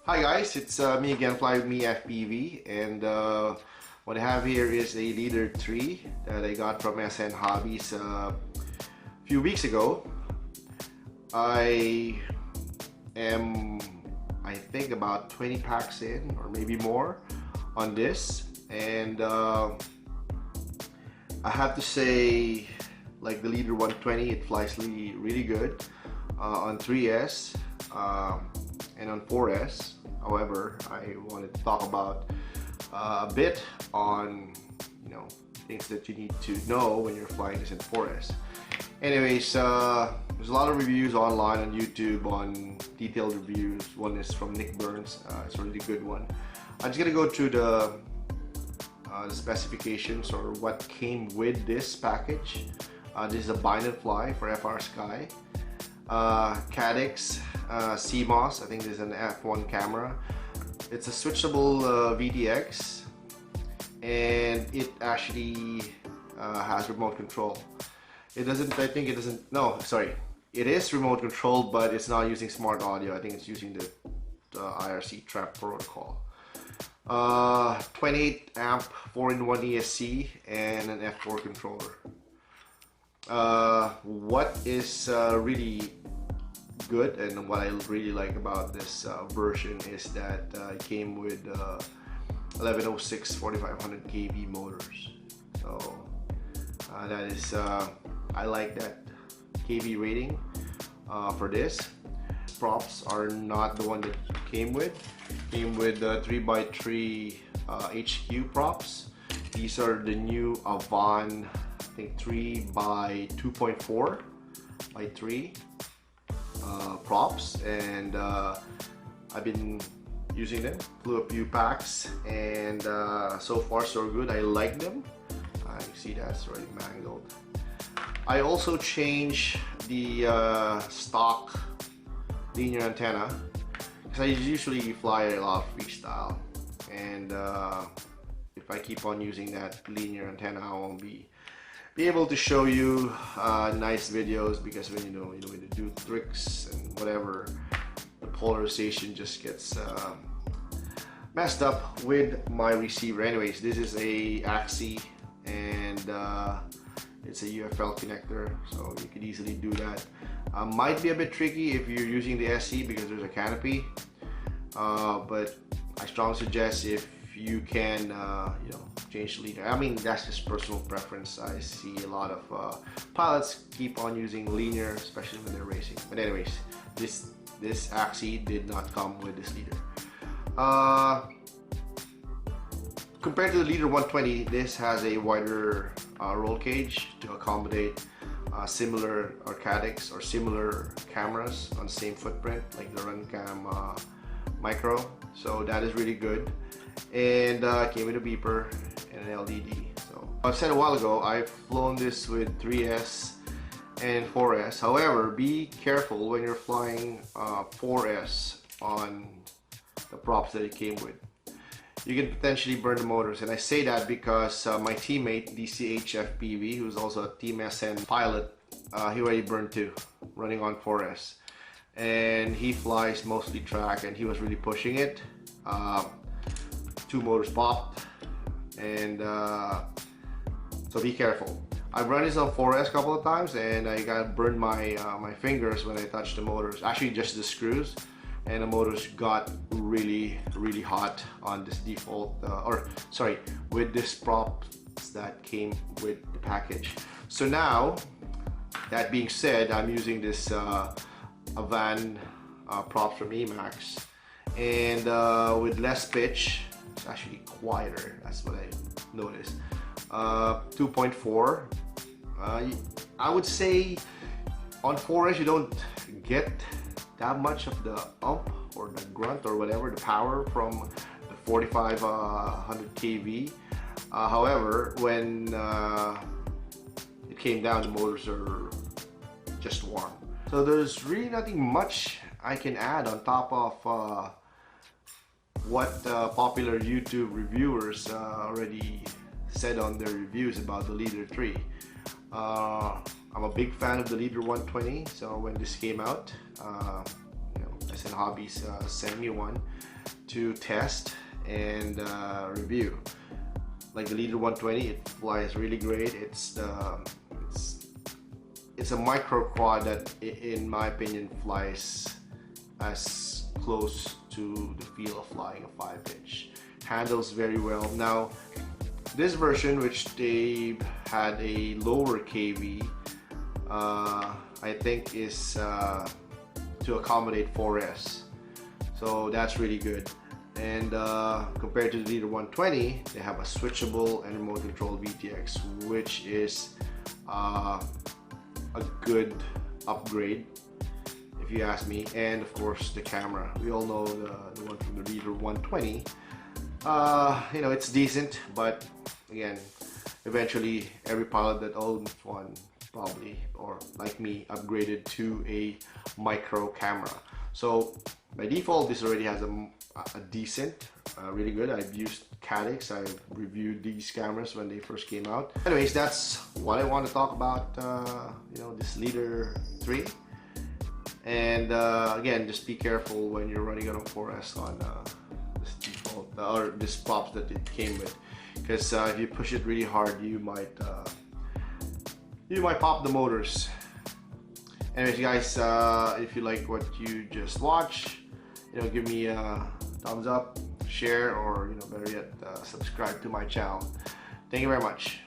Hi guys, it's me again, FLYWITHMEFPV, and what I have here is a leader 3 that I got from SN Hobbies a few weeks ago. I am, I think, about 20 packs in, or maybe more, on this, and I have to say, like the leader 120, it flies really good on 3S. And on 4S. However, I wanted to talk about a bit on things that you need to know when you're flying this in 4S. Anyways, there's a lot of reviews online on YouTube on detailed reviews. One is from Nick Burns. It's a really good one. I'm just gonna go through the specifications or what came with this package. This is a bind and fly for FR Sky. Caddx, CMOS, I think this is an F1 camera. It's a switchable VTX, and it actually has remote control. It doesn't, I think it doesn't, no, sorry. It is remote controlled, but it's not using smart audio. I think it's using the IRC trap protocol. 28 amp 4-in-1 ESC and an F4 controller. What is really good and what I really like about this version is that it came with 1106 4500 kV motors. So that is, I like that kV rating for this. Props are not the one that came with 3x3 HQ props. These are the new Avon, I think 3x2.4 by 3 props, and I've been using them. Flew a few packs, and so far so good. I like them. You see that's already mangled. I also changed the stock linear antenna because I usually fly a lot of freestyle, and if I keep on using that linear antenna, I won't be able to show you nice videos, because when you know when you do tricks and whatever, the polarization just gets messed up with my receiver. Anyways, this is a AXI, and it's a UFL connector, so you could easily do that. Might be a bit tricky if you're using the SC because there's a canopy, but I strongly suggest if you can change the leader. I mean, that's just personal preference. I see a lot of pilots keep on using linear, especially when they're racing. But anyways, this AXI did not come with this leader. Compared to the leader 120, this has a wider roll cage to accommodate similar Caddx or similar cameras on the same footprint, like the Runcam Micro. So that is really good. And came with a beeper and an LED. So I've said a while ago, I've flown this with 3S and 4S. However, be careful when you're flying 4S on the props that it came with. You can potentially burn the motors, and I say that because my teammate DCH-FPV, who's also a Team SN pilot, he already burned 2 running on 4S, and he flies mostly track, and he was really pushing it. 2 motors popped, and so be careful. I've run this on 4S a couple of times, and I got burned my fingers when I touched the motors, actually just the screws, and the motors got really hot on this default with this props that came with the package. So now, that being said, I'm using this Avan props from Emax, and with less pitch. It's actually quieter, that's what I noticed. 2.4. I would say on 4S you don't get that much of the ump or the grunt or whatever, the power from the 4500 kV. However, when it came down, the motors are just warm. So there's really nothing much I can add on top of what popular YouTube reviewers already said on their reviews about the Leader 3. I'm a big fan of the Leader 120, so when this came out, I FLYWITHMEFPV and Hobbies sent me one to test and review. Like the Leader 120, it flies really great. It's a micro quad that, in my opinion, flies as close to the feel of flying a 5-inch. Handles very well. Now, this version, which they had a lower KV, I think is to accommodate 4S. So that's really good. And compared to the Leader 120, they have a switchable and remote control VTX, which is a good upgrade, if you ask me. And of course, the camera. We all know the one from the Leader 120. You know, it's decent, but again, eventually every pilot that owns one probably, or like me, upgraded to a micro camera. So by default, this already has a decent, really good. I've used Cadix. I've reviewed these cameras when they first came out. Anyways, that's what I want to talk about. You know, this Leader 3. And again, just be careful when you're running on a 4S on this default or this pops that it came with, because if you push it really hard, you might pop the motors. Anyways, guys, if you like what you just watched, you know, give me a thumbs up, share, or, you know, better yet, subscribe to my channel. Thank you very much.